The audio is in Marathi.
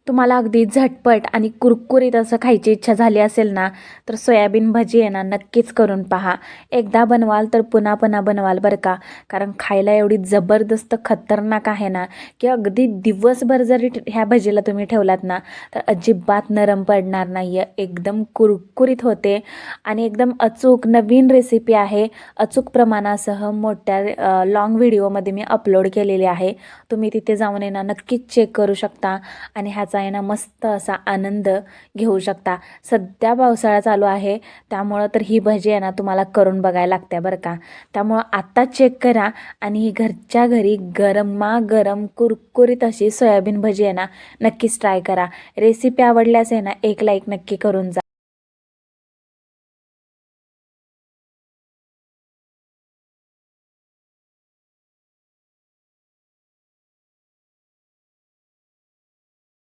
तुम्हाला अगदी झटपट आणि कुरकुरीत असं खायची इच्छा झाली असेल ना, तर सोयाबीन भजी आहे ना नक्कीच करून पहा. एकदा बनवाल तर पुन्हा पुन्हा बनवाल बरं का. कारण खायला एवढी जबरदस्त खतरनाक आहे ना, की अगदी दिवसभर जरी ह्या भजीला तुम्ही ठेवलात ना, तर अजिबात नरम पडणार नाही आहे. एकदम कुरकुरीत होते आणि एकदम अचूक नवीन रेसिपी आहे. अचूक प्रमाणासह मोठ्या लाँग व्हिडिओमध्ये मी अपलोड केलेली आहे. तुम्ही तिथे जाऊन आहे ना नक्कीच चेक करू शकता आणि ह्याचा आहे ना मस्त असा आनंद घेऊ शकता. सध्या पावसाळा चालू आहे, त्यामुळं तर ही भजी आहे ना तुम्हाला करून बघायला लागते बरं का. त्यामुळं आत्ता चेक करा आणि ही घरच्या घरी गरमागरम कुरकुरीत अशी सोयाबीन भजी आहे ना नक्कीच ट्राय करा. रेसिपी आवडल्यास आहे ना एक लाईक नक्की करून जा.